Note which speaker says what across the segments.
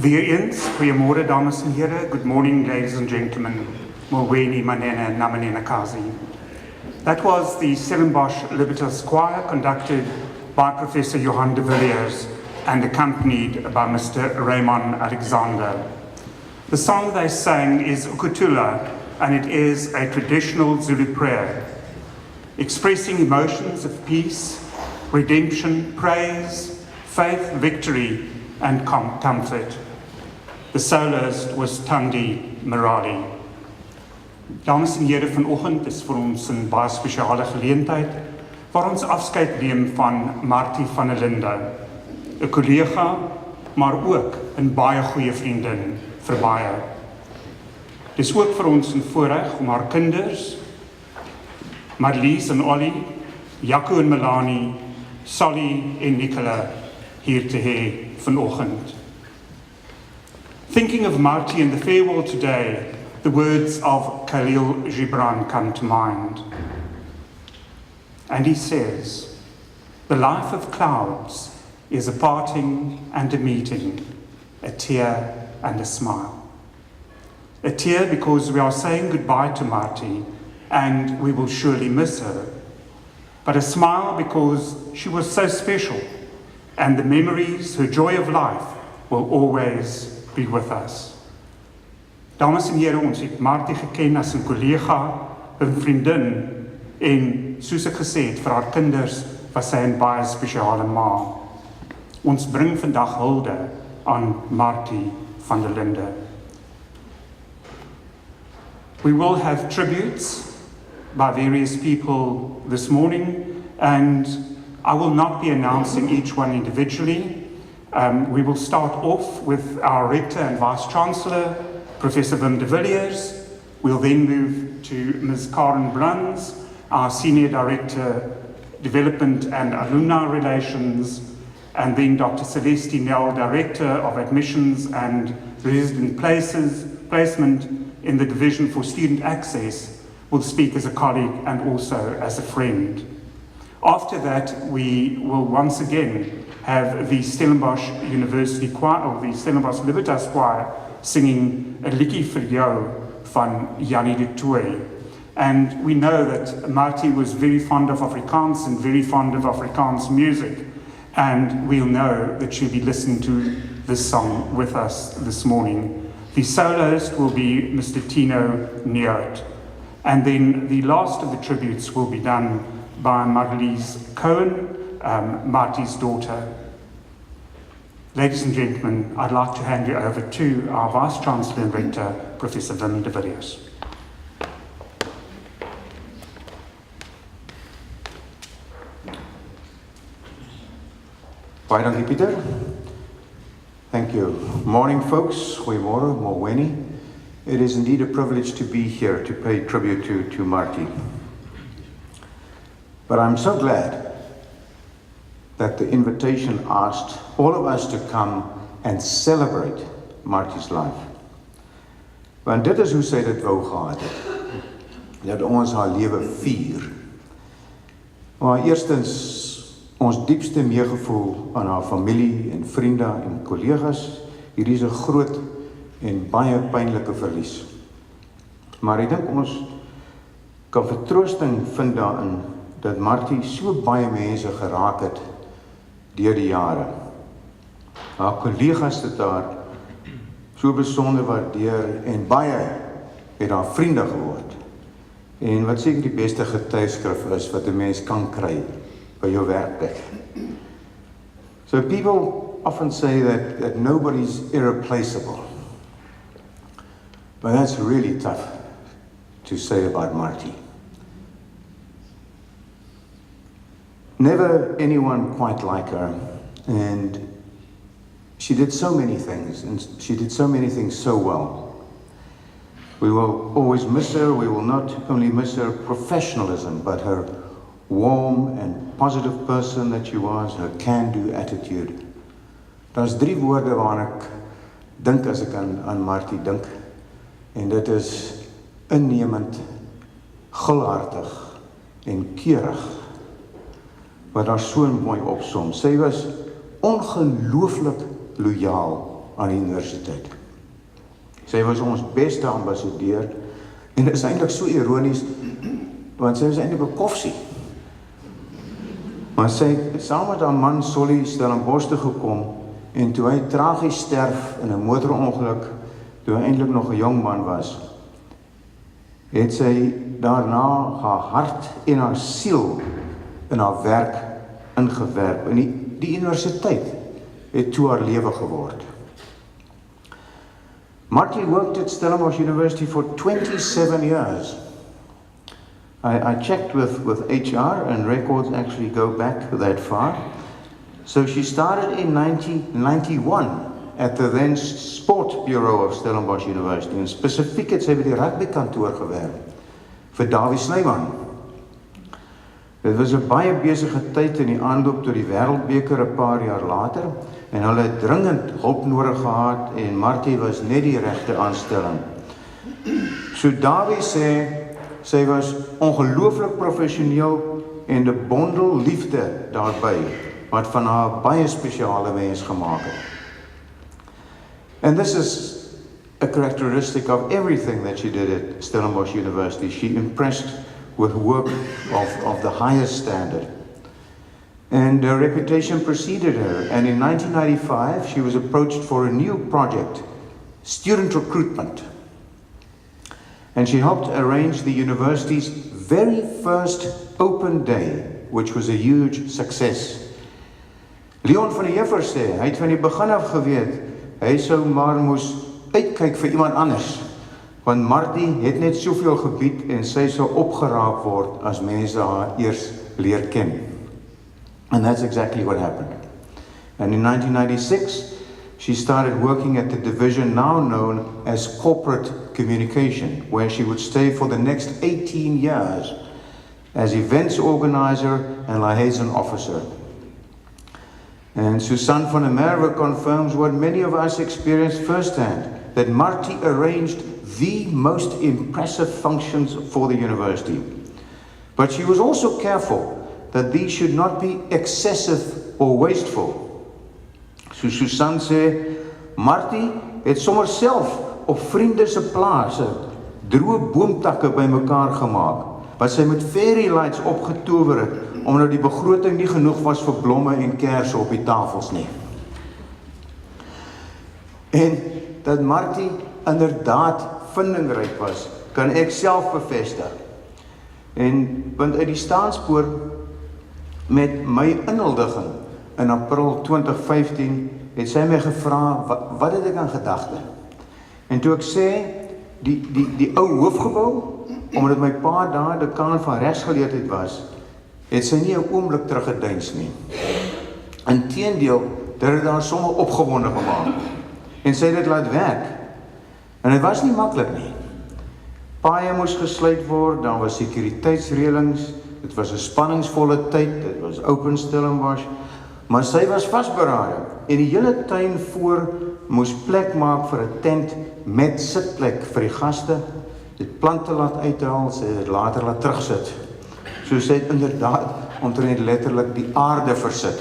Speaker 1: Weer eens, goeiemôre dames en here, good morning ladies and gentlemen, Molweni Manene Namanena Kazi. That was the Stellenbosch Libertas Choir conducted by Professor Johan de Villiers and accompanied by Mr. Raymond Alexander. The song they sang is Ukutula, and it is a traditional Zulu prayer, expressing emotions of peace, redemption, praise, faith, victory, and comfort. The soloist was Thandi Marali. Dames en here, vanoggend is vir ons 'n baie spesiale geleentheid waar ons afskeid neem van Martie van der Linde, 'n kollega, maar ook 'n baie goeie vriendin vir baie. Dis ook vir ons 'n voorreg om haar kinders, Marlies en Ollie, Jaco en Melanie, Solly en Nicola hier te hê vanoggend. Thinking of Martie and the farewell today, the words of Khalil Gibran come to mind. And he says, "The life of clouds is a parting and a meeting, a tear and a smile." A tear because we are saying goodbye to Martie and we will surely miss her, but a smile because she was so special and the memories, her joy of life, will always be with us. Dames en here, ons het Martie geken as 'n kollega, 'n vriendin en soos ek gesê het, vir haar kinders was sy 'n baie spesiale ma. Ons bring vandag hulde aan Martie van der Linde. We will have tributes by various people this morning, and I will not be announcing each one individually. We will start off with our Rector and Vice-Chancellor, Professor Wim de Villiers. We'll then move to Ms. Karen Bruns, our Senior Director, Development and Alumni Relations, and then Dr. Celeste Nell, Director of Admissions and Resident Placement in the Division for Student Access, will speak as a colleague and also as a friend. After that, we will once again have the Stellenbosch University Choir, or the Stellenbosch Libertas Choir, singing 'n liedjie vir jou van Jannie de Tooy. And we know that Martie was very fond of Afrikaans and very fond of Afrikaans music, and we'll know that she'll be listening to this song with us this morning. The soloist will be Mr. Tino Neert. And then the last of the tributes will be done by Marlies Cohen, Martie's daughter. Ladies and gentlemen, I'd like to hand you over to our Vice-Chancellor and Rector, Professor Wim de Villiers.
Speaker 2: Baie dankie, Pieter. Thank you. Morning, folks. Goeiemôre, Molweni. It is indeed a privilege to be here to pay tribute to Martie. But I'm so glad that the invitation asked all of us to come and celebrate Martie's life. Want dit is hoe sy dit wou gehad het, dat ons haar lewe vier. Maar eerstens, ons diepste meegevoel aan haar familie en vriende en kollegas. Hierdie is 'n groot en baie pynlike verlies. Maar ek dink ons kan vertroosting vind daarin dat Martie so baie mense geraak het deur die jare. Haar kollegas het haar so besonder waardeer en baie het haar vriende geword. En wat seker die beste getuieskrif is wat 'n mens kan kry by jou werkplek. So people often say that nobody's irreplaceable. But that's really tough to say about Martie. Never anyone quite like her, and she did so many things, and she did so many things so well. We will always miss her. We will not only miss her professionalism, but her warm and positive person that she was, her can-do attitude. Daar's 3 woorde waaraan ek dink as ek aan Martie dink, en dit is innemend, gulhartig en keurig, wat daar so mooi opsom. Sy was ongelooflik loyaal aan die universiteit. Sy was ons beste ambassadeur, en dit is eintlik so ironies, want sy was eintlik 'n koffsie. Maar sy het saam met haar man Solly Stellenbosch toe gekom, en toe hy tragies sterf in 'n motorongeluk, toe hy eintlik nog 'n jong man was, het sy daarna haar hart en haar siel in haar werk ingewerp. En die universiteit het toe haar lewe geword. Martie worked at Stellenbosch University for 27 years. I checked with HR, and records actually go back that far. So she started in 1991 at the then Sport Bureau of Stellenbosch University. En spesifiek het sy by die rugbykantoor gewerk vir Dawie Snyman. Dit was 'n baie besige tyd in die aanloop tot die Wêreldbeker 'n paar jaar later, en hulle het dringend hulp nodig gehad, en Martie was net die regte aanstelling. So Dawie sê, sy was ongelooflik professioneel en 'n bondel liefde daarby, wat van haar 'n baie spesiale mens gemaak het. And this is a characteristic of everything that she did at Stellenbosch University. She impressed with work of the highest standard. And her reputation preceded her. And in 1995, she was approached for a new project, student recruitment. And she helped arrange the university's very first open day, which was a huge success. Leon van der Heever sê, hy het van die begin af geweet, hy sou maar moes uitkyk vir iemand anders, want Martie het net soveel gebied en sy sou opgeraak word as mense haar eers leer ken. And that's exactly what happened. And in 1996, she started working at the division now known as corporate communication, where she would stay for the next 18 years as events organizer and liaison officer. And Susan van der Merwe confirms what many of us experienced firsthand, that Martie arranged the most impressive functions for the university. But she was also careful that these should not be excessive or wasteful. So Susan sê, Martie het sommer self op vriende se plase droë boomtakke bymekaar gemaak, wat sy met fairy lights opgetower het, omdat die begroting nie genoeg was vir blomme en kersse op die tafels nie. En dat Martie inderdaad vindingryk was, kan ek self bevestig. En want uit die staanspoor met my inhuldiging in April 2015 het sy my gevra, wat het ek aan gedagte? En toe ek sê, die ou hoofgebou, omdat my pa daar dekaan van regsgeleerdheid was, het sy nie 'n oomblik teruggedeins nie. Inteendeel, dit het daar sommer opgewonde gemaak. En sy het dit laat werk. En dit was nie maklik nie. Paaie moes gesluit word, daar was sekuriteitsreëlings, dit was 'n spanningsvolle tyd, dit was open Stellenbosch, maar sy was vasberade. En die hele tuin voor moes plek maak vir 'n tent met sitplek vir die gaste, dit plante laat uithaal, sy het later laat terugsit. So sy het inderdaad omtrent letterlik die aarde versit.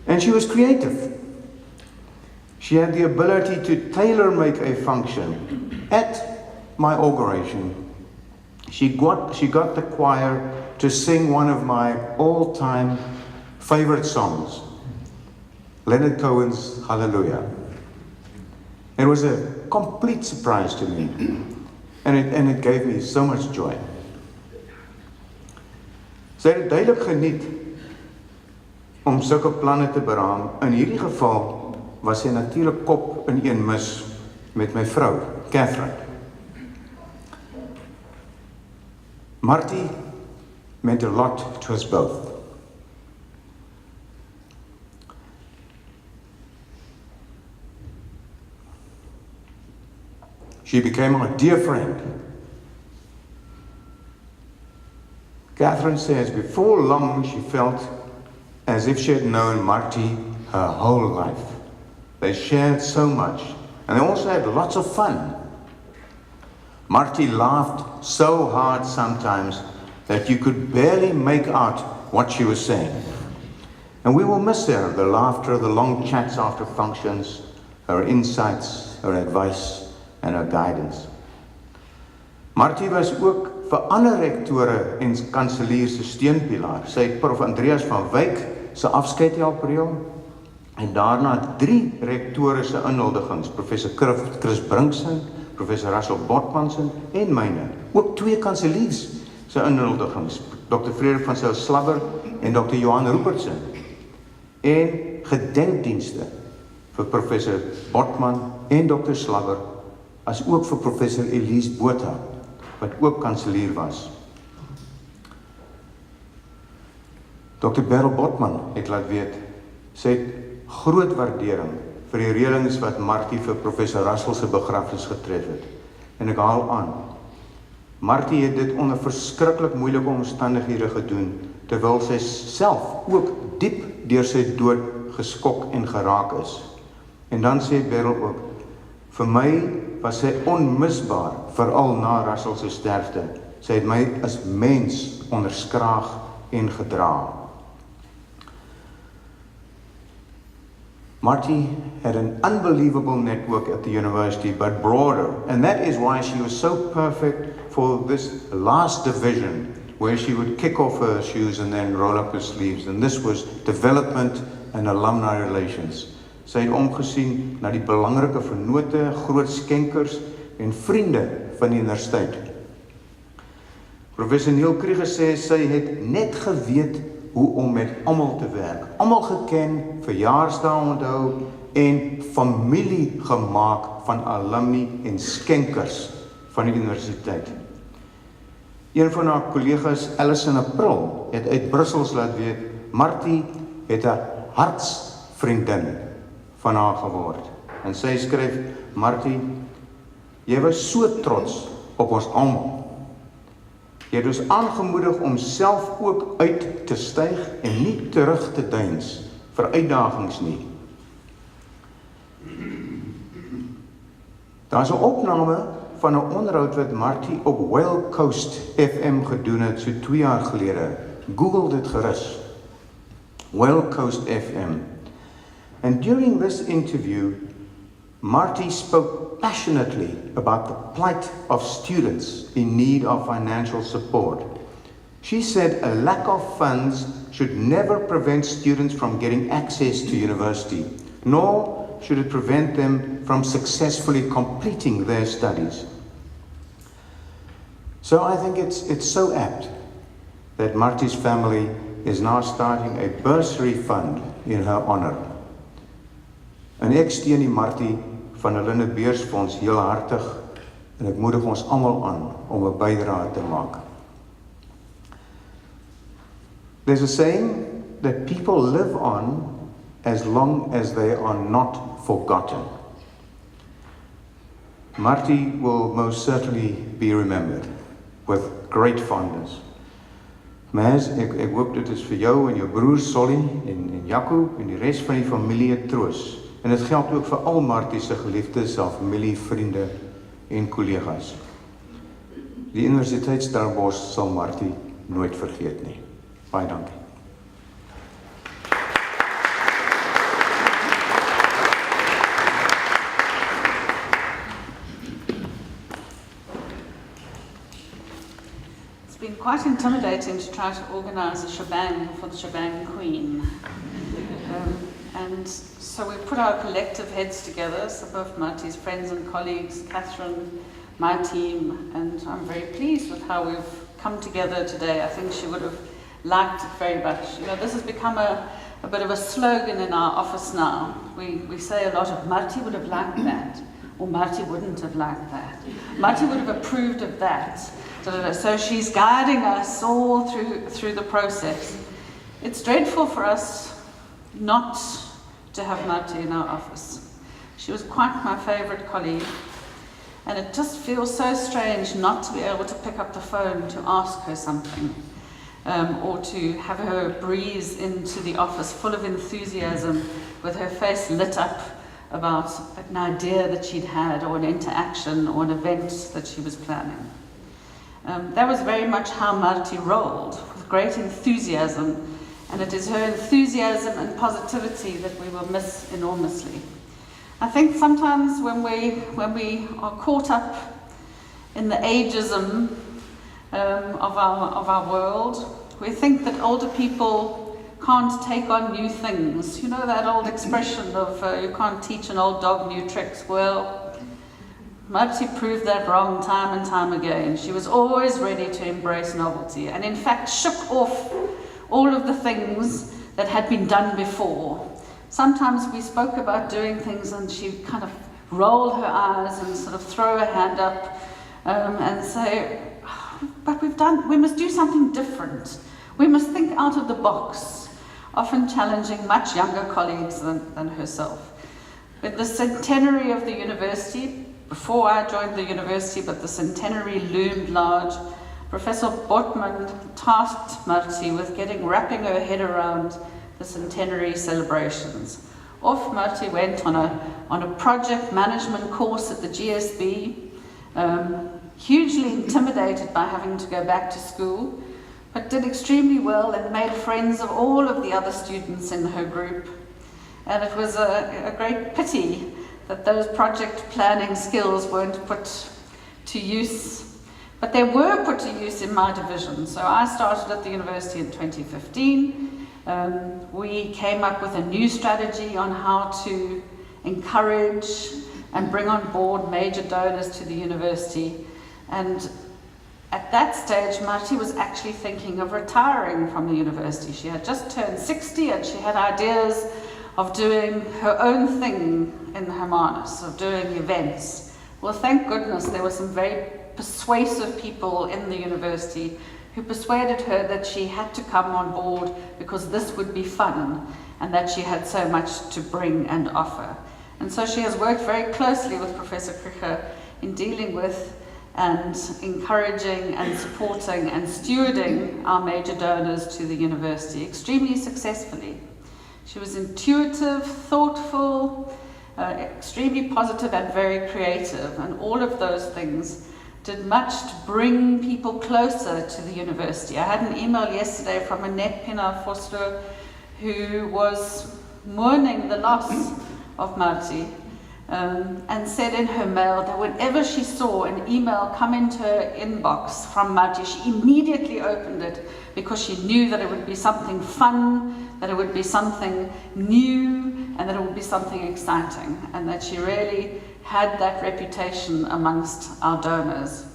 Speaker 2: And she was creative. She had the ability to tailor-make a function. At my inauguration, she got the choir to sing one of my all-time favorite songs, Leonard Cohen's Hallelujah. It was a complete surprise to me, and it gave me so much joy. Sy het duidelik geniet om sulke planne te beraam. In hierdie geval was sy natuurlik kop in een mis met my vrou, Catherine. Martie meant a lot to us both. She became our dear friend. Catherine says, before long she felt as if she had known Martie her whole life. They shared so much, and they also had lots of fun. Martie laughed so hard sometimes that you could barely make out what she was saying. And we will miss her, the laughter, the long chats after functions, her insights, her advice, and her guidance. Martie was ook vir ander rektore en kanseliers se steunpilaar. Sy het Prof Andreas van Wyk se afskeid help reël en daarna 3 rektore se inhuldigings, Professor Chris Brinksen, Professor Russell Botmanson en myne. Ook 2 kanseliers se inhuldigings, Dr. Frederik van Sail Slabber en Dr. Johan Rupertson. En gedenkdienste vir Professor Botman en Dr. Slabber, as ook vir Professor Elise Botha, wat ook kanselier was. Dr. Beryl Botman het laat weet, sy het groot waardering vir die reëlings wat Martie vir Professor Russell se begrafnis getref het. En ek haal aan, Martie het dit onder verskriklik moeilike omstandighede gedoen, terwyl sy self ook diep deur sy dood geskok en geraak is. En dan sê Beryl ook, vir my was sy onmisbaar, veral na Russell se sterfte. Sy het my as mens onderskraag en gedra. Martie had an unbelievable network at the university, but broader, and that is why she was so perfect for this last division, where she would kick off her shoes and then roll up her sleeves, and this was development and alumni relations. Sy het omgesien na die belangrike vennote, groot skenkers en vriende van die universiteit. Professor Neil Krieger sê sy het net geweet hoe om met almal te werk. Almal geken, verjaarsdae onthou en familie gemaak van alumni en skenkers van die universiteit. Een van haar kollegas, Alison April, het uit Brussels laat weet, Martie het 'n hartsvriendin van haar geword. En sy skryf, Martie, jy was so trots op ons almal. Jy het ons aangemoedig om self ook uit te styg en nie terug te deins vir uitdagings nie. Daar is 'n opname van 'n onderhoud wat Martie op Whale Coast FM gedoen het so 2 jaar gelede. Google dit gerus. Whale Coast FM. And during this interview, Martie spoke passionately about the plight of students in need of financial support. She said a lack of funds should never prevent students from getting access to university, nor should it prevent them from successfully completing their studies. So I think it's so apt that Martie's family is now starting a bursary fund in her honor. En ek steun die Martie van hulle Linnet Beursfonds heel hartig en ek moedig ons almal aan om 'n bydrae te maak. There's a saying that people live on as long as they are not forgotten. Martie will most certainly be remembered with great fondness. Mas, ek hoop dit is vir jou en jou broers Solly en Jaco en die res van die familie 'n troos. En dit geld ook vir al Martie se geliefdes, haar familie, vriende en kollegas. Die Universiteit Stellenbosch sal Martie nooit vergeet nie. Baie dankie.
Speaker 3: It's been quite intimidating to try to organise a shebang for the shebang queen. And so we put our collective heads together, some of Martie's friends and colleagues, Catherine, my team, and I'm very pleased with how we've come together today. I think she would have liked it very much. You know, this has become a bit of a slogan in our office now. We say a lot of Martie would have liked that, or Martie wouldn't have liked that. Martie would have approved of that. So she's guiding us all through the process. It's dreadful for us not to have Martie in our office. She was quite my favourite colleague, and it just feels so strange not to be able to pick up the phone to ask her something, or to have her breeze into the office full of enthusiasm with her face lit up about an idea that she'd had, or an interaction, or an event that she was planning. That was very much how Martie rolled, with great enthusiasm and it is her enthusiasm and positivity that we will miss enormously. I think sometimes when we are caught up in the ageism of our world, we think that older people can't take on new things. You know that old expression of you can't teach an old dog new tricks. Well, Martie proved that wrong time and time again. She was always ready to embrace novelty, and in fact shook off all of the things that had been done before. Sometimes we spoke about doing things and she'd kind of roll her eyes and sort of throw her hand up and say, but we must do something different. We must think out of the box, often challenging much younger colleagues than herself. With the centenary of the university, before I joined the university, but the centenary loomed large, Professor Botman tasked Martie with wrapping her head around the centenary celebrations. Off Martie went on a project management course at the GSB, hugely intimidated by having to go back to school, but did extremely well and made friends of all of the other students in her group. And it was a great pity that those project planning skills weren't put to use. But they were put to use in my division. So I started at the university in 2015. We came up with a new strategy on how to encourage and bring on board major donors to the university. And at that stage, Martie was actually thinking of retiring from the university. She had just turned 60 and she had ideas of doing her own thing in Hermanus, of doing events. Well, thank goodness there were some very persuasive people in the university who persuaded her that she had to come on board because this would be fun and that she had so much to bring and offer. And so she has worked very closely with Professor Kricher in dealing with and encouraging and supporting and stewarding our major donors to the university extremely successfully. She was intuitive, thoughtful, extremely positive and very creative, and all of those things did much to bring people closer to the university. I had an email yesterday from Annette Pienaar-Vosloo, who was mourning the loss of Martie, and said in her mail that whenever she saw an email come into her inbox from Martie, she immediately opened it because she knew that it would be something fun, that it would be something new, and that it would be something exciting, and that she really had that reputation amongst our donors.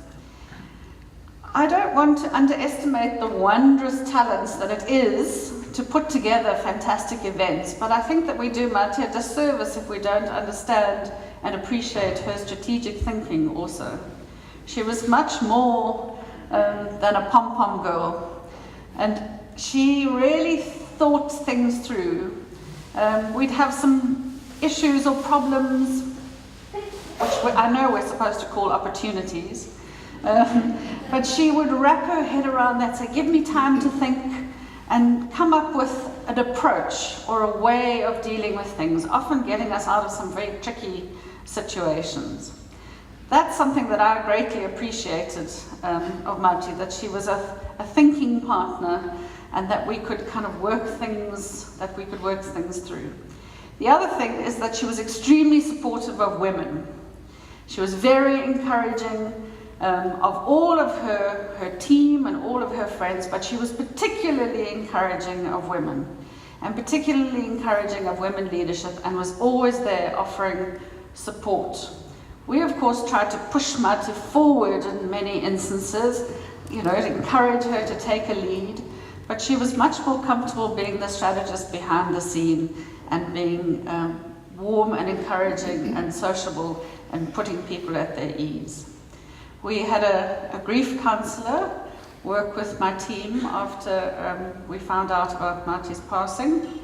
Speaker 3: I don't want to underestimate the wondrous talents that it is to put together fantastic events, but I think that we do Martie a disservice if we don't understand and appreciate her strategic thinking also. She was much more than a pom-pom girl, and she really thought things through. We'd have some issues or problems, which I know we're supposed to call opportunities, but she would wrap her head around that, say, give me time to think, and come up with an approach or a way of dealing with things, often getting us out of some very tricky situations. That's something that I greatly appreciated of Martie, that she was a thinking partner and that we could kind of work things through. The other thing is that she was extremely supportive of women. She was very encouraging of all of her team and all of her friends, but she was particularly encouraging of women, and particularly encouraging of women leadership, and was always there offering support. We, of course, tried to push Martie forward in many instances, to encourage her to take a lead, but she was much more comfortable being the strategist behind the scene and being warm and encouraging and sociable and putting people at their ease. We had a grief counsellor work with my team after we found out about Martie's passing,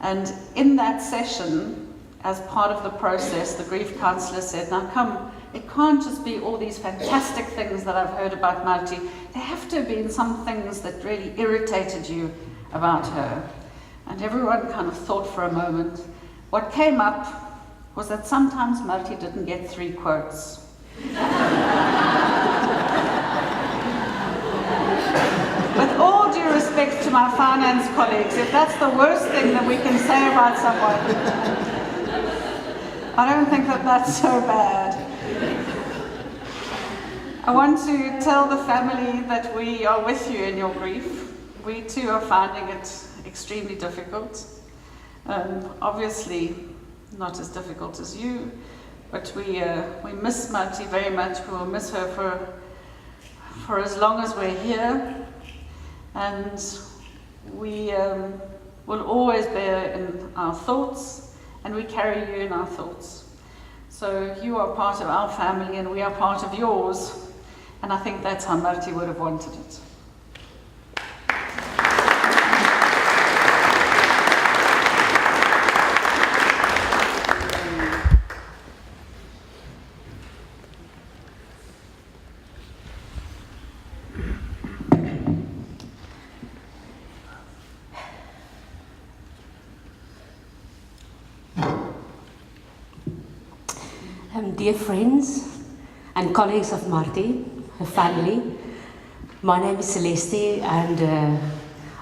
Speaker 3: and in that session, as part of the process, the grief counsellor said, now come, it can't just be all these fantastic things that I've heard about Martie. There have to have been some things that really irritated you about her. And everyone kind of thought for a moment. What came up was that sometimes Martie didn't get 3 quotes. With all due respect to to my finance colleagues, if that's the worst thing that we can say about someone, I don't think that that's so bad. I want to tell the family that we are with you in your grief. We too are finding it extremely difficult. Obviously not as difficult as you, but we miss Martie very much. We will miss her for as long as we're here, and we will always bear in our thoughts, and we carry you in our thoughts. So you are part of our family and we are part of yours, and I think that's how Martie would have wanted it.
Speaker 4: Dear friends and colleagues of Martie, her family, my name is Celeste, and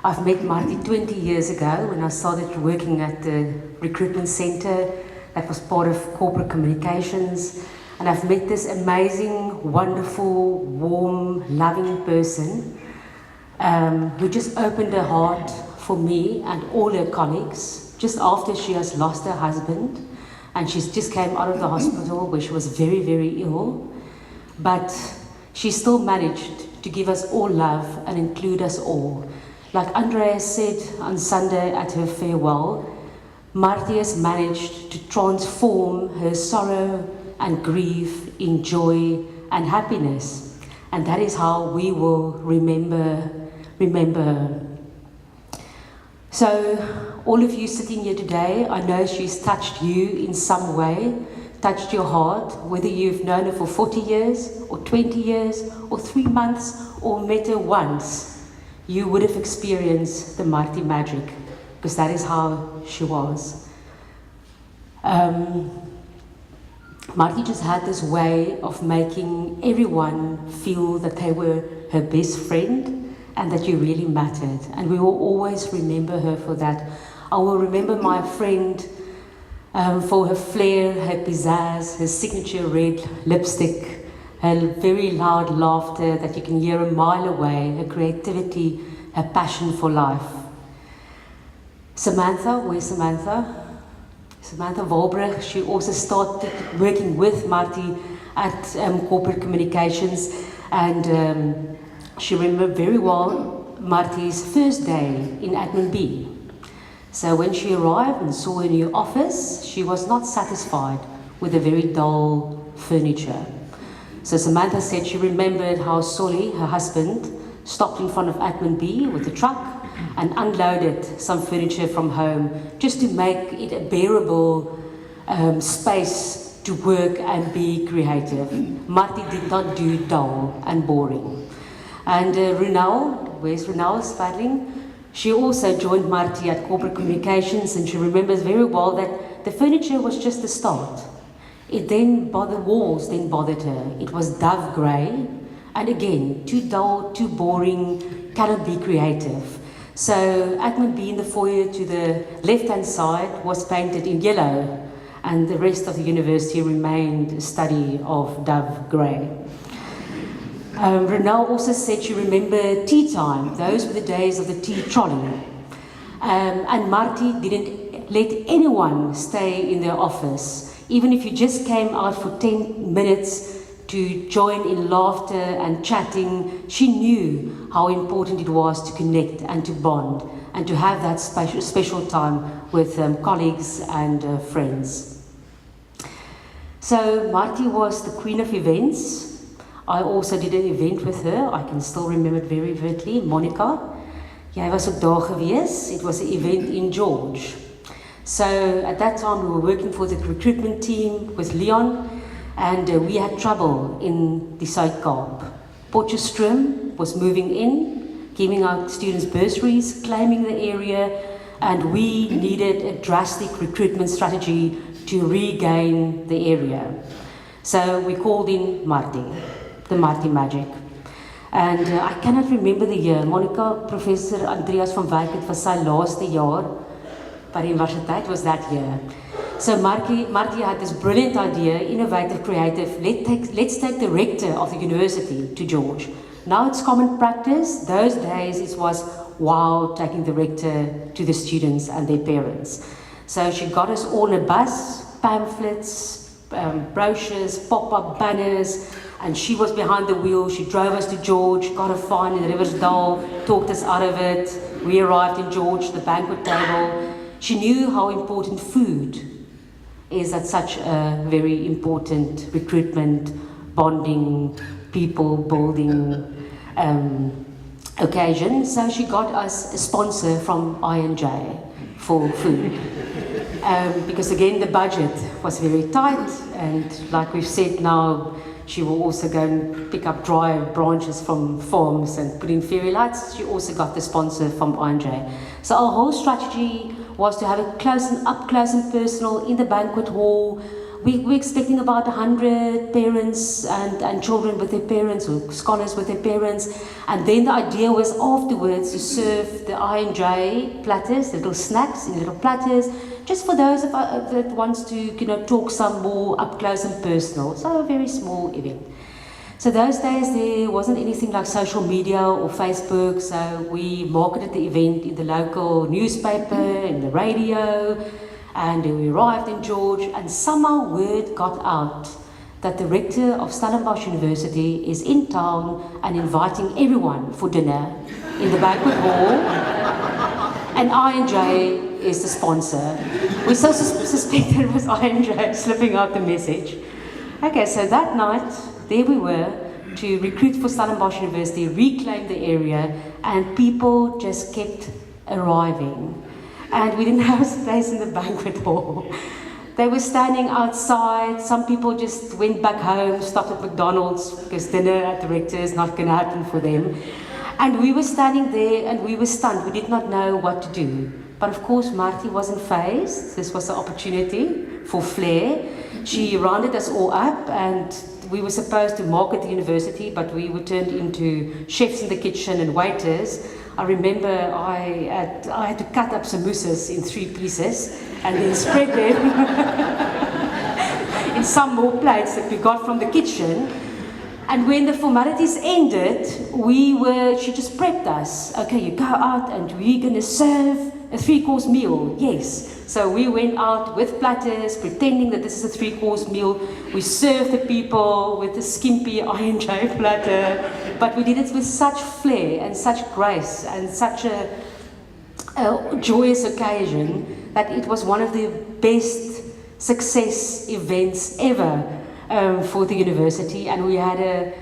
Speaker 4: I've met Martie 20 years ago when I started working at the recruitment center that was part of corporate communications, and I've met this amazing, wonderful, warm, loving person who just opened her heart for me and all her colleagues just after she has lost her husband. And she just came out of the hospital where she was very, very ill. But she still managed to give us all love and include us all. Like Andrea said on Sunday at her farewell, Martie has managed to transform her sorrow and grief in joy and happiness. And that is how we will remember her. So, all of you sitting here today, I know she's touched you in some way, touched your heart, whether you've known her for 40 years, or 20 years, or 3 months, or met her once. You would have experienced the Martie magic, because that is how she was. Martie just had this way of making everyone feel that they were her best friend, and that you really mattered. And we will always remember her for that. I will remember my friend for her flair, her pizzazz, her signature red lipstick, her very loud laughter that you can hear a mile away, her creativity, her passion for life. Samantha, where's Samantha? Samantha Walbrug, she also started working with Martie at corporate communications, and she remembered very well Martie's first day in Admin B. So when she arrived and saw her new office, she was not satisfied with the very dull furniture. So Samantha said she remembered how Solly, her husband, stopped in front of Admin B with a truck and unloaded some furniture from home just to make it a bearable space to work and be creative. Martie did not do dull and boring. And Renal, where's Renal smiling? She also joined Martie at corporate communications, and she remembers very well that the furniture was just the start. The walls then bothered her. It was dove grey, and again, too dull, too boring, cannot be creative. So Admin B in the foyer to the left-hand side was painted in yellow, and the rest of the university remained a study of dove grey. Renal also said she remembered tea time. Those were the days of the tea trolley. And Martie didn't let anyone stay in their office. Even if you just came out for 10 minutes to join in laughter and chatting, she knew how important it was to connect and to bond and to have that special time with colleagues and friends. So Martie was the queen of events. I also did an event with her. I can still remember it very vividly. Monica, jy was ook daar gewees. It was an event in George. So at that time we were working for the recruitment team with Leon, and we had trouble in the Suid-Kaap. Potchefstroom was moving in, giving out students bursaries, claiming the area, and we needed a drastic recruitment strategy to regain the area. So we called in Martie. The Martie magic. And I cannot remember the year. Monica, Professor Andreas van Wyk, het was sy laaste jaar by die universiteit, was that year. So Martie had this brilliant idea, innovative, creative, let's take the rector of the university to George. Now it's common practice. Those days it was, wow, taking the rector to the students and their parents. So she got us all in a bus, pamphlets, brochures, pop-up banners, and she was behind the wheel. She drove us to George, got a fine in Riversdale, talked us out of it. We arrived in George, the banquet table. She knew how important food is at such a very important recruitment, bonding, people building occasion. So she got us a sponsor from I&J for food. Because again, the budget was very tight, and like we've said now, she will also go and pick up dry branches from farms and put in fairy lights. She also got the sponsor from I&J. So our whole strategy was to have it up close and personal in the banquet hall. We're expecting about 100 parents and children with their parents, or scholars with their parents. And then the idea was afterwards to serve the I&J platters, little snacks in little platters, just for those that wants to talk some more up close and personal. So a very small event. So those days there wasn't anything like social media or Facebook, so we marketed the event in the local newspaper, in the radio, and we arrived in George, and somehow word got out that the rector of Stellenbosch University is in town and inviting everyone for dinner in the banquet hall, and I&J is the sponsor. We so suspected it was I&J slipping out the message. Okay, so that night, there we were to recruit for Stellenbosch University, reclaim the area, and people just kept arriving. And we didn't have a space in the banquet hall. They were standing outside. Some people just went back home, stopped at McDonald's because dinner at the rector is not going to happen for them. And we were standing there and we were stunned. We did not know what to do. But of course, Martie wasn't fazed. This was an opportunity for flair. She rounded us all up, and we were supposed to market the university, but we were turned into chefs in the kitchen and waiters. I remember I had to cut up samosas in 3 pieces and then spread them in some more plates that we got from the kitchen. And when the formalities ended, she just prepped us. Okay, you go out and we're going to serve a 3-course meal. Yes. So we went out with platters, pretending that this is a 3-course meal. We served the people with a skimpy I&J platter, but we did it with such flair and such grace and such a joyous occasion that it was one of the best success events ever for the university, and we had a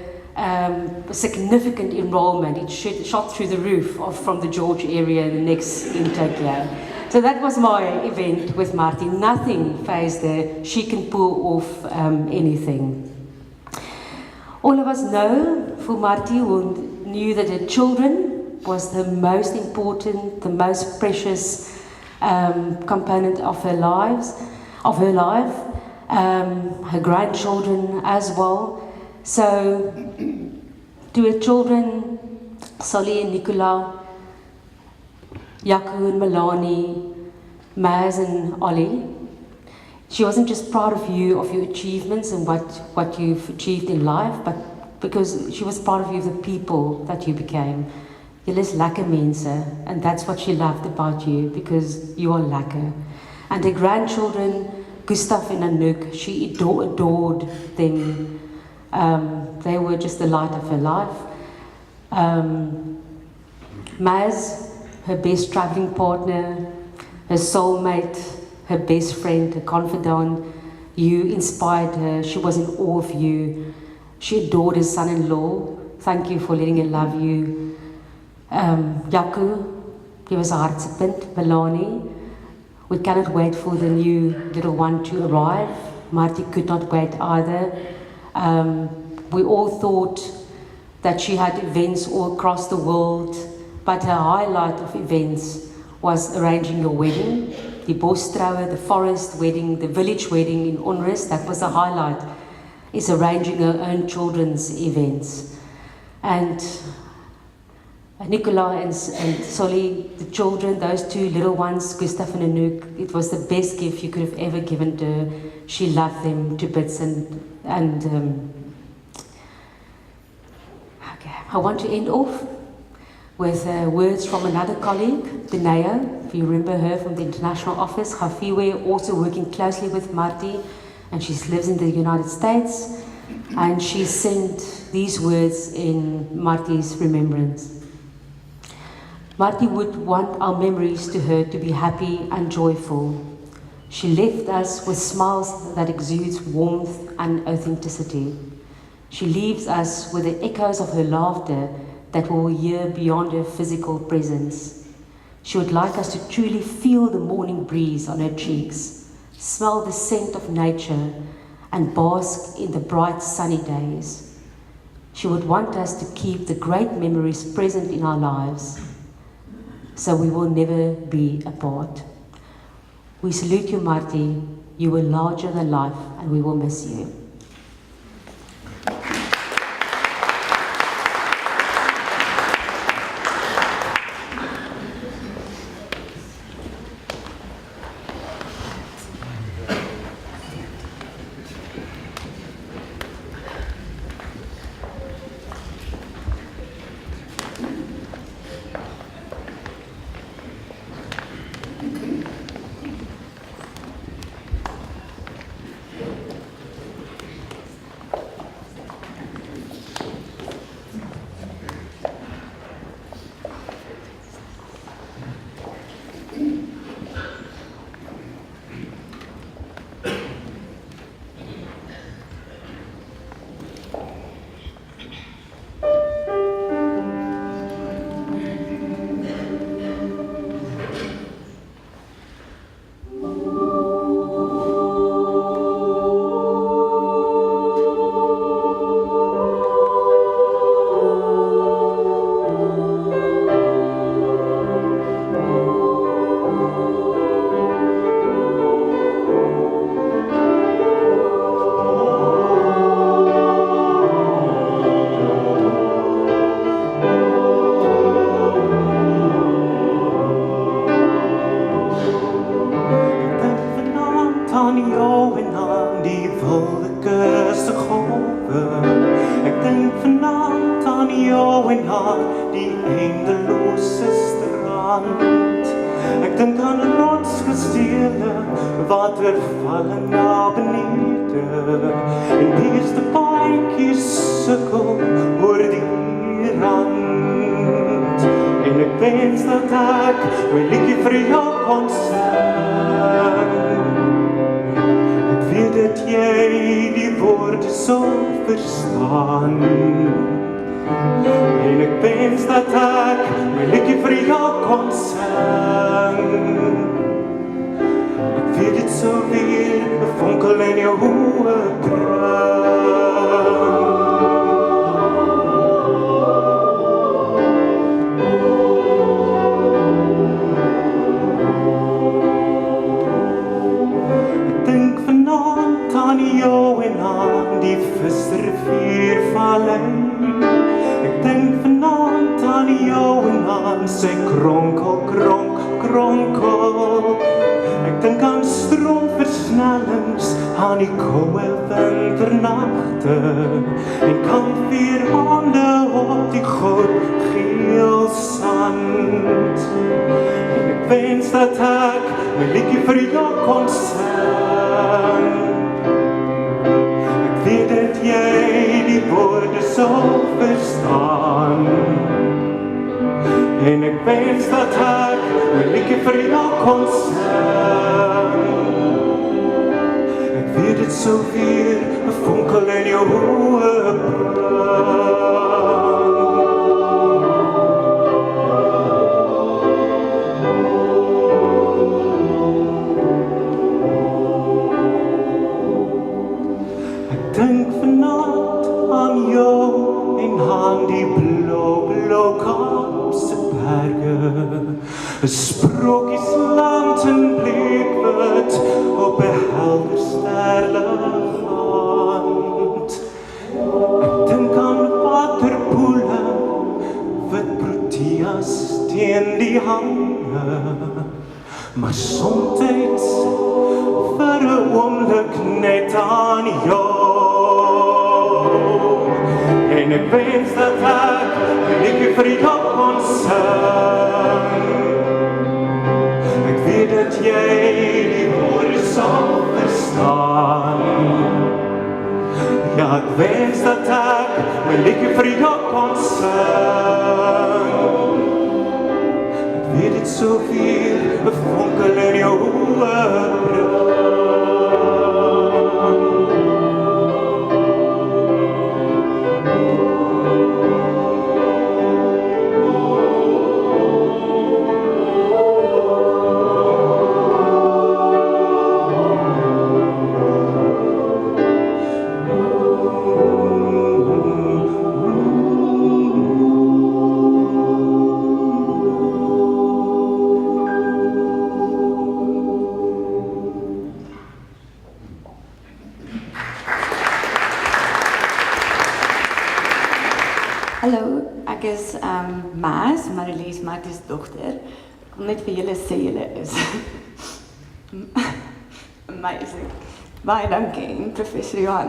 Speaker 4: significant enrollment. It shot through the roof from the George area in the next intake year. So that was my event with Martie. Nothing fazed her. She can pull off anything. All of us know for Martie, who knew that her children was the most important, the most precious component of her life, her grandchildren as well. So to her children, Sally and Nicola, Jaco and Melanie, Maz and Ollie, she wasn't just proud of you, of your achievements and what you've achieved in life, but because she was proud of you, the people that you became. Julle is lekker mense, and that's what she loved about you, because you are lekker. And her grandchildren, Gustav and Anouk, she adored them. They were just the light of her life. Maz, her best traveling partner, her soulmate, her best friend, her confidant. You inspired her. She was in awe of you. She adored her son-in-law. Thank you for letting her love you. Jaco, jy was 'n hartsepunt. Melanie, we cannot wait for the new little one to arrive. Martie could not wait either. We all thought that she had events all across the world, but her highlight of events was arranging your wedding, the Bostroue, the forest wedding, the village wedding in Onrus. That was the highlight, is arranging her own children's events. And Nicola and Solly, the children, those two little ones, Gustav and Anouk, it was the best gift you could have ever given to her. She loved them to bits, okay. I want to end off with words from another colleague, Benaya, if you remember her from the international office, Hafiwe, also working closely with Martie, and she lives in the United States, and she sent these words in Martie's remembrance. Martie would want our memories to her to be happy and joyful. She left us with smiles that exudes warmth and authenticity. She leaves us with the echoes of her laughter that we will hear beyond her physical presence. She would like us to truly feel the morning breeze on her cheeks, smell the scent of nature, and bask in the bright sunny days. She would want us to keep the great memories present in our lives, so we will never be apart. We salute you, Martie. You were larger than life, and we will miss you.
Speaker 5: Denk aan waterpoele maar somtyds vir 'n oomblik net aan jou. En ek wens dat ek 'n liedjie vir jou kon sing. Ek weet dat jy die woorde sal verstaan. Ja, ek wens dat ek 'n liedjie vir jou kon sing. Ek weet dit soveel, 'n vonkel in jou oë brand.
Speaker 6: Hallo, ek is Maas, Martie's dogter. Ek wil net vir julle sê julle is amazing. Baie dankie, en professor Johan.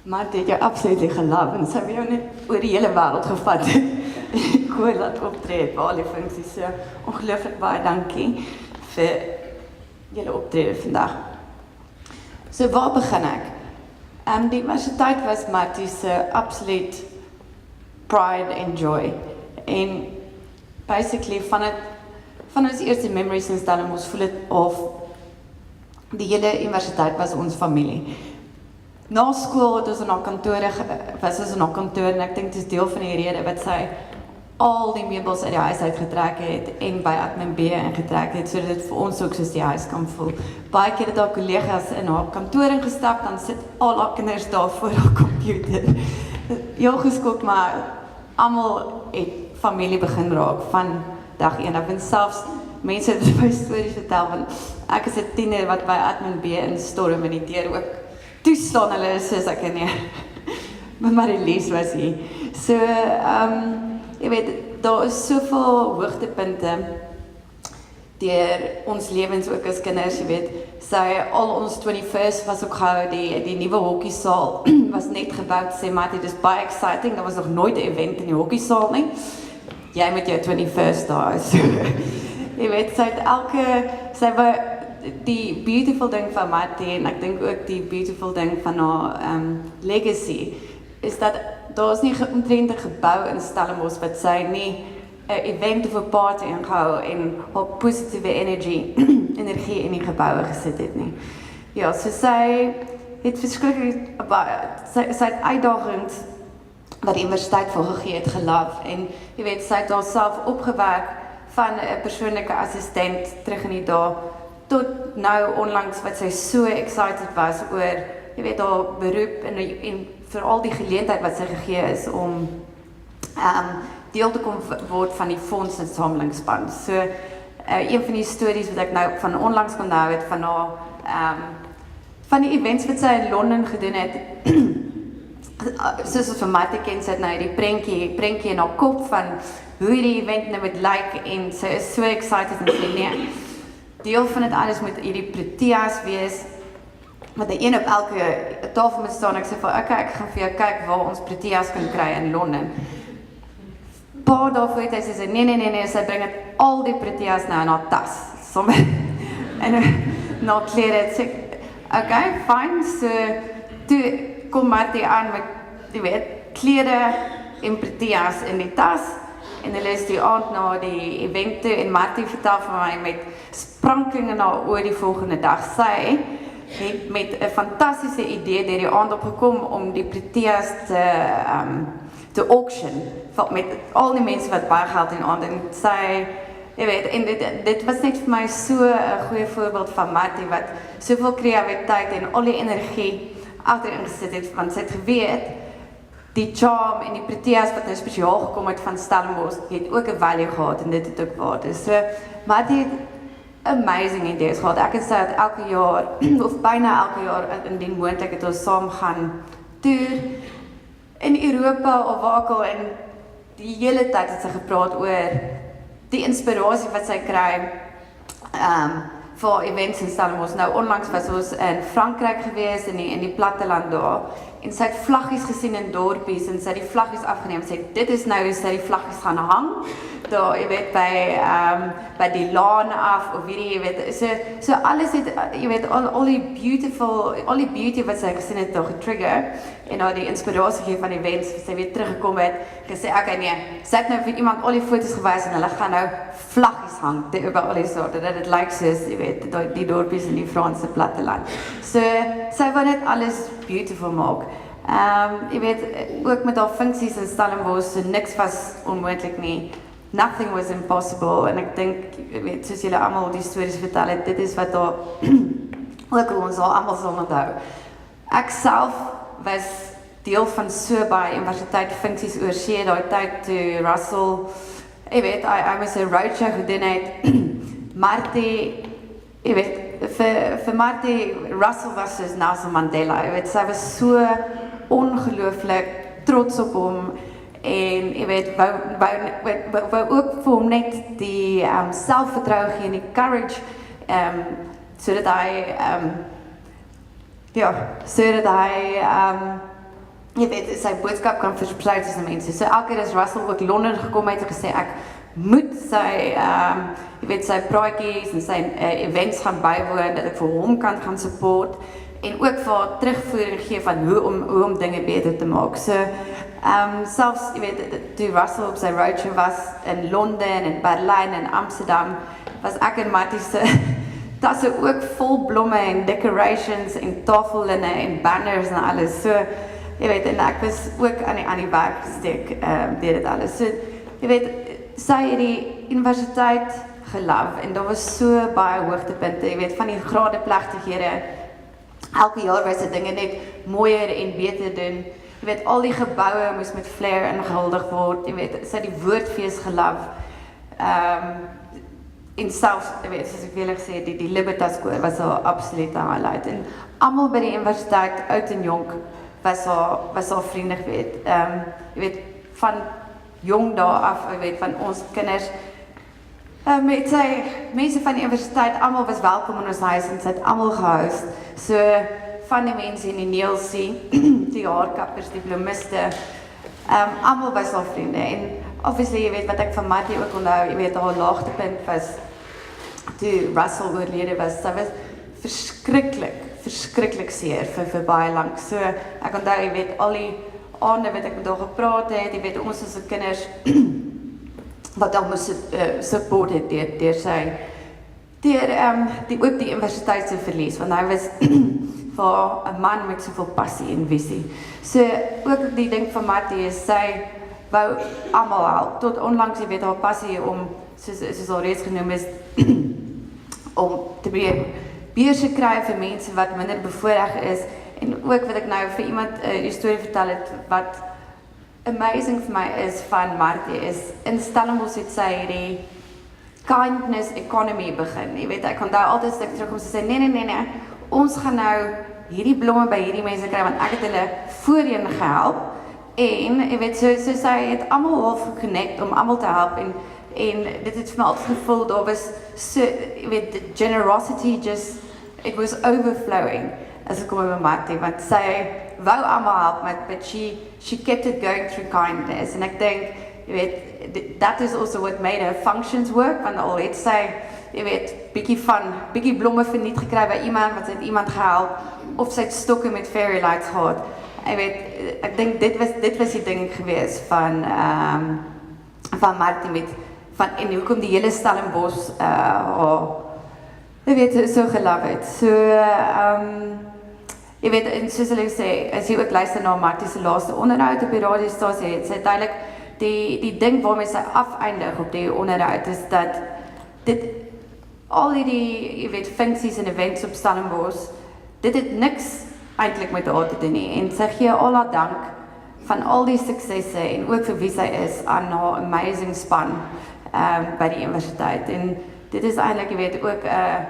Speaker 6: Martie het jou absoluut geloof en sy het jou net oor die hele wêreld gevat. Koor laat optree, vir al die funksies. So ongelooflik baie dankie vir julle optrede vandag. So waar begin ek? Die universiteit was Martie se absoluut pride and joy. En basically van ons eerste memories in Stellenbosch voel het of die hele universiteit was ons familie. Na skool het ons na kantore en ek dink dit is deel van die rede wat sy al die meubels uit die huis uitgetrek het en by admin B ingetrek het, sodat dit vir ons ook soos die huis kan voel. Baie keer het haar kollegas in haar kantoor ingestap, dan sit al haar kinders daar voor haar computer. Heel geskok, maar almal het familie begin raak van dag 1. Ek vind selfs mense het my stories vertel van ek is 'n tiener wat by admin B instorm en die deur ook toestaan hulle soos ek nee. Maar die lees was hier. So, jy weet, daar is soveel hoogtepunte deur ons lewens ook as kinders, jy weet. Al ons 21st was ook gehou, die nuwe hockeysaal was net gebou, sê Martie, dis baie exciting, daar was nog nooit 'n event in die hockeysaal nie. Jy met jou 21st daar, so, jy weet, sy wou, die beautiful ding van Martie, en ek dink ook die beautiful ding van haar legacy, is dat daar is nie omtrent 'n gebou in Stellenbosch wat sy nie 'n event of 'n party ingehou en haar positiewe energie in die geboue gesit het nie. Ja, so sy het verskriklik sy het uitdagings wat die universiteit vir gegee het geloof en jy weet sy het haarself opgewerk van 'n persoonlike assistent terug in die dae tot nou onlangs wat sy so excited was oor jy weet haar beroep en veral die geleentheid wat sy gegee is om deel te kom word van die fondsinsamelingspan. So een van die stories wat ek nou van onlangs onthou het van haar van die events wat sy in Londen gedoen het. Soos vir Martie ken sy het nou die prentjie in haar kop van hoe die event nou moet lyk en sy is so excited en sê nee. Deel van dit alles moet hierdie proteas wees wat een op elke tafel moet staan. Ek sê vir okay, ek gaan vir jou kyk waar ons proteas kan kry in Londen. Paar dae voor het sy sê nee, sy bring dit al die proteas nou in haar tas. Sommer en nou klere het sê okay, fine. So toe kom Martie aan met jy weet klere en proteas in die tas en hulle is die aand na die event toe en Martie vertel vir my met sprankelinge na oor die volgende dag. Sy het met 'n fantastiese idee deur die aand opgekom om die proteas te auction met al die mense wat baie geld in aand en sy jy weet en dit was net vir my so 'n goeie voorbeeld van Martie wat soveel kreatiwiteit en al die energie agterin gesit het want sy het geweet die charm en die proteas wat nou spesiaal gekom het van Stellenbosch het ook 'n value gehad en dit het ook waarde. So Martie het amazing idees gehad. Ek en sy het elke jaar of byna elke jaar indien moontlik het ons saam gaan toer in Europa of waar ook al en die hele tyd het sy gepraat oor die inspirasie wat sy kry, vir events in Stellenbosch. Nou onlangs was ons in Frankryk gewees in die platteland daar en sy het vlaggies gesien in dorpies en sy het die vlaggies afgeneem en sê dit is nou hoe sy die vlaggies gaan hang daar, jy weet, by die laan af of hierdie, jy weet, so alles het, jy weet, al die beauty wat sy gesien het daar getrigger en daar die inspirasie gee van die events, sy weer teruggekom het, gesê, okay nee, sy het nou vir iemand al die foto's gewys en hulle gaan nou vlaggies hang, by al die soorte, dat het lyk soos, jy weet, die dorpies in die Franse platteland. So, sy wil net alles beautiful maak. Jy weet, ook met haar funksies in Stellenbosch, so niks was onmoontlik nie. Nothing was impossible, en ek dink, jy weet, soos julle almal die stories vertel het, dit is wat daar, ook hoe ons al almal sal onthou. Ek self was deel van so baie universiteit funksies oor see, daai tyd toe Russell, jy weet, hy was 'n roadshow gedoen het, Martie, jy weet, vir Martie, Russell was soos Nelson Mandela, jy weet, sy was so ongelooflik trots op hom, en jy weet, wou ook vir hom net die selfvertroue gee en die courage, sodat hy, jy weet, sy boodskap kan versprei tussen mense. So elke keer as Russell ook Londen gekom het en gesê, ek moet sy, jy weet, sy praatjies en sy events gaan bywoon, dat ek vir hom kan gaan support, en ook vir terugvoering gee van hoe om dinge beter te maak. So, selfs, jy weet, toe Russell op sy roadshow was in Londen, en Berlyn, en Amsterdam, was ek en Martie se tasse ook vol blomme en decorations, en tafellinne, en banners en alles. So, jy weet, en ek was ook aan die werk gesteek, deur dit alles. So, jy weet, sy het die universiteit gelove, en daar was so baie hoogtepunte, jy weet, van die gradeplegtighede, elke jaar was die dinge net mooier en beter doen. Jy weet, al die geboue moes met flair ingehuldig word, jy weet, sy het die woordfees gelove, en selfs, jy weet, soos ek welig sê, die Libertas koor was haar absolute highlight, en almal by die universiteit, oud en jonk, was haar vriende geweet, jy weet, van jong daar af, jy weet, van ons kinders, met sy, mense van die universiteit, almal was welkom in ons huis, en sy het almal gehoust, so, van die mense in die Neelsie, die haarkappers, die bloemiste, almal was haar vriende, en obviously, jy weet, wat ek van Martie ook onthou, jy weet, haar laagtepunt was, toe Russell oorlede was, sy was verskriklik seer vir baie lang, so, ek onthou, jy weet, al die aande wat ek met haar gepraat het, jy weet, ons as kinders, wat al moes support het deur sy, ook die universiteit se verlies, want hy was vir 'n man met soveel passie en visie. So, ook die ding van Martie is, sy wou almal help, tot onlangs, jy weet, haar passie om, soos al reeds genoem is, om te beurse kry vir mense wat minder bevoorreg is, en ook wat ek nou vir iemand die storie vertel het, wat amazing vir my is van Martie is, in Stellenbosch het sy die kindness economy begin, jy weet, ek onthou altyd as ek terugkom, sy sê, nee, ons gaan nou hierdie blomme by hierdie mense kry, want ek het hulle voorheen gehelp, en, jy weet, so sy het almal half geconnect om almal te help, en dit het vir my altyd gevoel, daar was so, jy weet, the generosity just, it was overflowing, as ek kom by Martie, want sy wou almal help, but she kept it going through kindness, en ek dink, jy weet, that is also what made her functions work, want al het sy, jy weet, bietjie blomme verniet gekry by iemand, want sy het iemand gehelp, of sy het stokke met fairy lights gehad, jy weet, ek dink, dit was die ding gewees van Martie en hoekom die hele Stellenbosch, jy weet, so gelove het, so, jy weet, en soos hulle sê, as jy ook luister na Martie se laaste onderhoud op die radiostasie, het sy duidelik, die ding waarmee sy afeindig op die onderhoud, is dat al die, jy weet, funksies en events op Stellenbosch, dit het niks eintlik met haar te doen nie, en sy gee al haar dank van al die suksesse, en ook vir wie sy is, aan haar amazing span, by die universiteit, en dit is eintlik, jy weet, ook 'n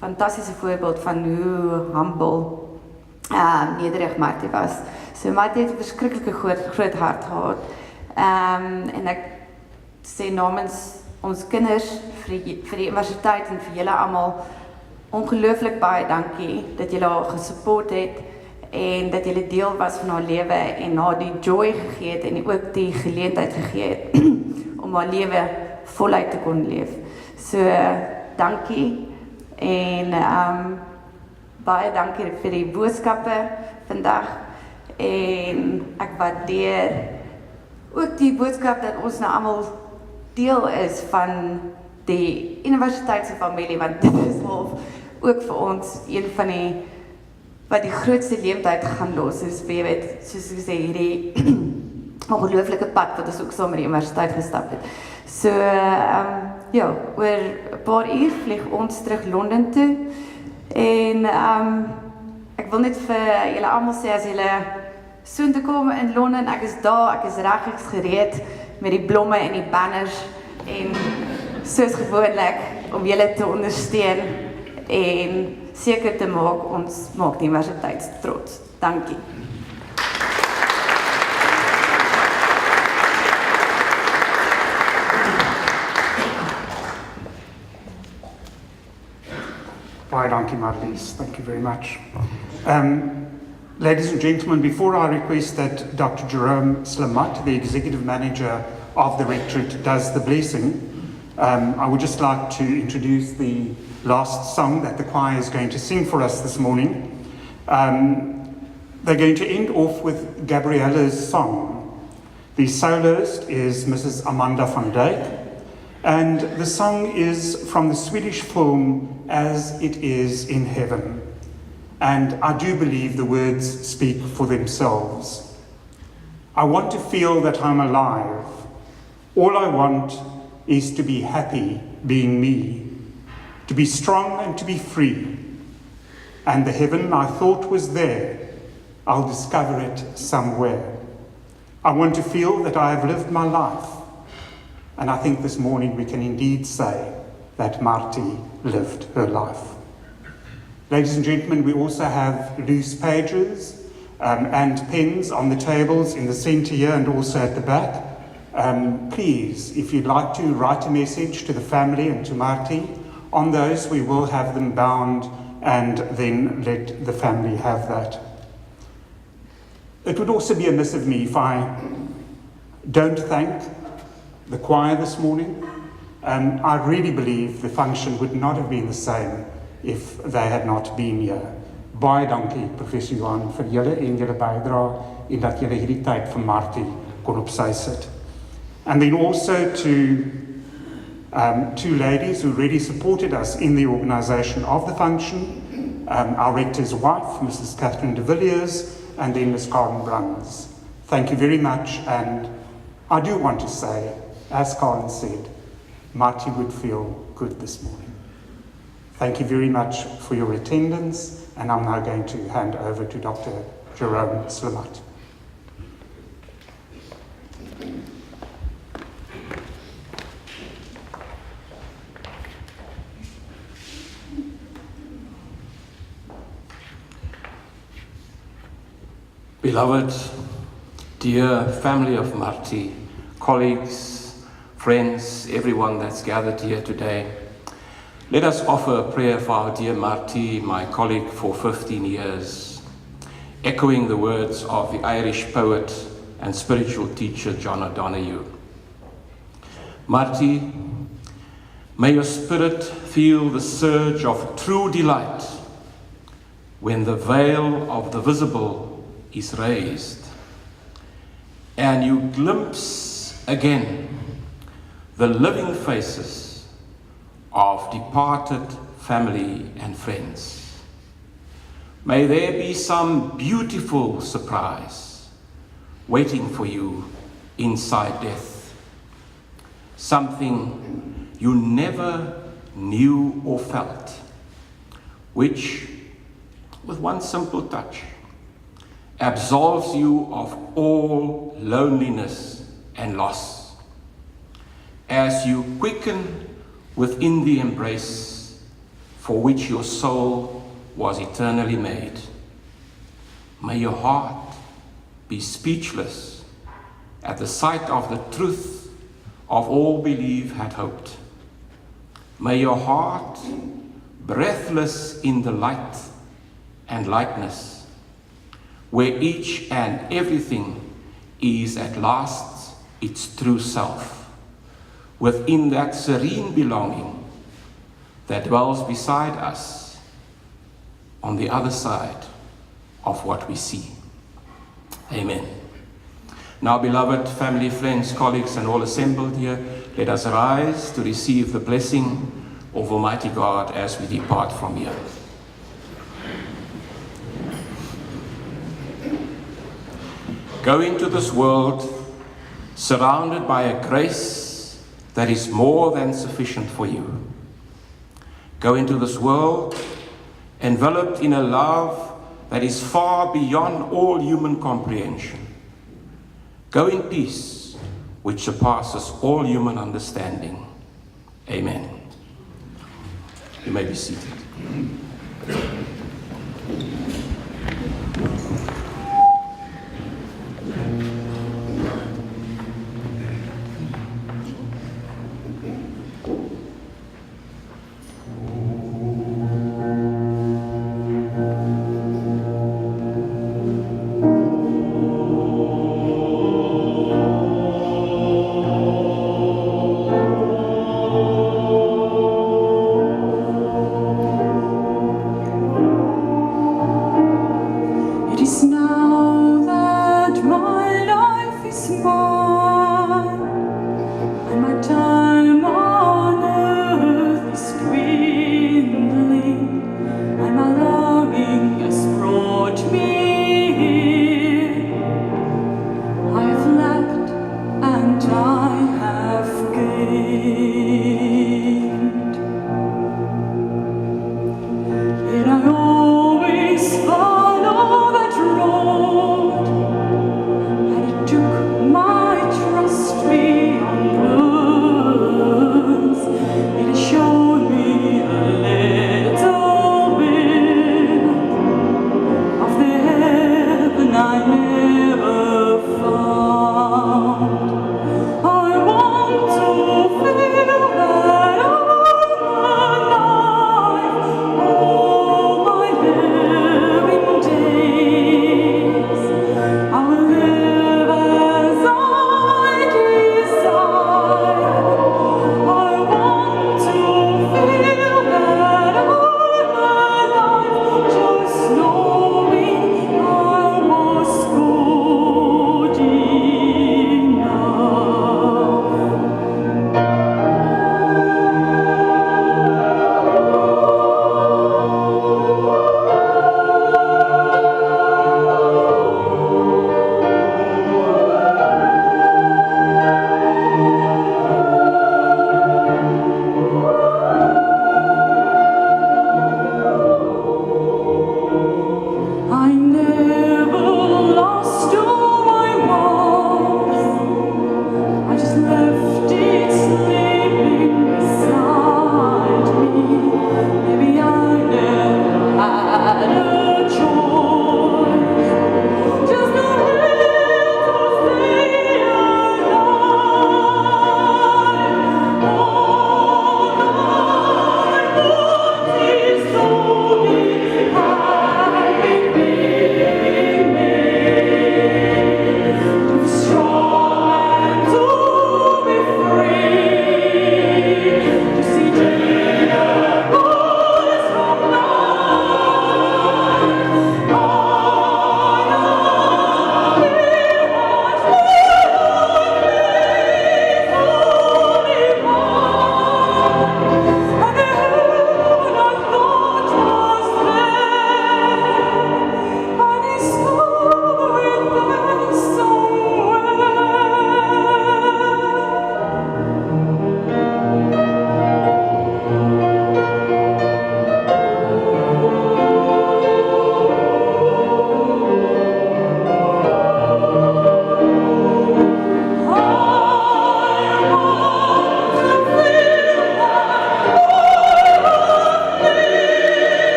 Speaker 6: fantastiese voorbeeld van hoe humble, nederig Martie was. So Martie het 'n verskriklike groot hart gehad, en ek sê namens ons kinders, vir die universiteit en vir julle almal ongelooflik baie dankie dat julle haar gesupport het en dat julle deel was van haar lewe en haar die joy gegee het en ook die geleentheid gegee het om haar lewe voluit te kon leef. So dankie en baie dankie vir die boodskappe vandag en ek waardeer ook die boodskap dat ons nou almal deel is van die universiteitse familie, want dit is half ook vir ons een van die wat die grootste leeftijd gaan los is, jy weet, soos ek sê, hierdie ongelooflike pad wat ons ook saam met die universiteit gestap het. So, ja, oor 'n paar uur vlieg ons terug Londen toe en ek wil net vir julle almal sê as julle soon te kom in Londen, ek is daar, ek is regs gereed met die blomme en die banners en soos gewoonlik om julle te ondersteun en seker te maak ons maak die universiteit trots. Dankie.
Speaker 1: Baie dankie, Marlies. Thank you very much. Ladies and gentlemen, before I request that Dr. Jerome Slamat, the Executive Manager of the Rectorate, does the blessing, I would just like to introduce the last song that the choir is going to sing for us this morning. They're going to end off with Gabriella's song. The soloist is Mrs. Amanda van Dijk, and the song is from the Swedish film As It Is in Heaven. And I do believe the words speak for themselves. I want to feel that I'm alive. All I want is to be happy being me, to be strong and to be free. And the heaven I thought was there, I'll discover it somewhere. I want to feel that I have lived my life. And I think this morning we can indeed say that Martie lived her life. Ladies and gentlemen, we also have loose pages and pens on the tables in the centre here and also at the back. Please, if you'd like to write a message to the family and to Martie, on those we will have them bound and then let the family have that. It would also be amiss of me if I don't thank the choir this morning. I really believe the function would not have been the same if they had not been here. Baie dankie, Professor Johan, vir julle en julle bydrae en dat julle hierdie tyd van Martie kon op sy sit. And then also to two ladies who really supported us in the organisation of the function, our rector's wife, Mrs. Catherine de Villiers, and then Ms. Karen Bruns. Thank you very much, and I do want to say, as Karen said, Martie would feel good this morning. Thank you very much for your attendance, and I'm now going to hand over to Dr. Jerome Slamat.
Speaker 7: Beloved, dear family of Martie, colleagues, friends, everyone that's gathered here today, let us offer a prayer for our dear Martie, my colleague for 15 years, echoing the words of the Irish poet and spiritual teacher John O'Donoghue. Martie, may your spirit feel the surge of true delight when the veil of the visible is raised, and you glimpse again the living faces of departed family and friends. May there be some beautiful surprise waiting for you inside death, something you never knew or felt, which, with one simple touch, absolves you of all loneliness and loss, as you quicken within the embrace for which your soul was eternally made. May your heart be speechless at the sight of the truth of all believe had hoped. May your heart, breathless in the light and likeness, where each and everything is at last its true self, within that serene belonging that dwells beside us on the other side of what we see. Amen. Now, beloved family, friends, colleagues, and all assembled here, let us rise to receive the blessing of Almighty God as we depart from here. Go into this world surrounded by a grace that is more than sufficient for you. Go into this world enveloped in a love that is far beyond all human comprehension. Go in peace, which surpasses all human understanding. Amen. You may be seated.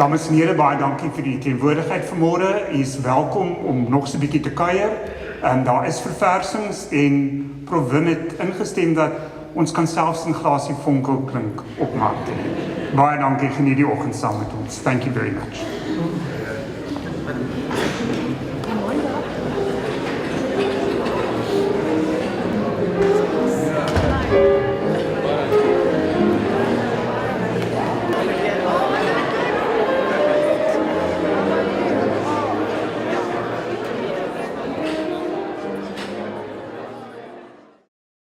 Speaker 1: Dames en here, baie dankie vir die teenwoordigheid vanmôre. U is welkom om nog so 'n bietjie te kuier. Daar is verversings en Prof Wim het ingestem dat ons kan selfs 'n glasie vonkel klink opmaak. Baie dankie, geniet die oggend saam met ons. Thank you very much.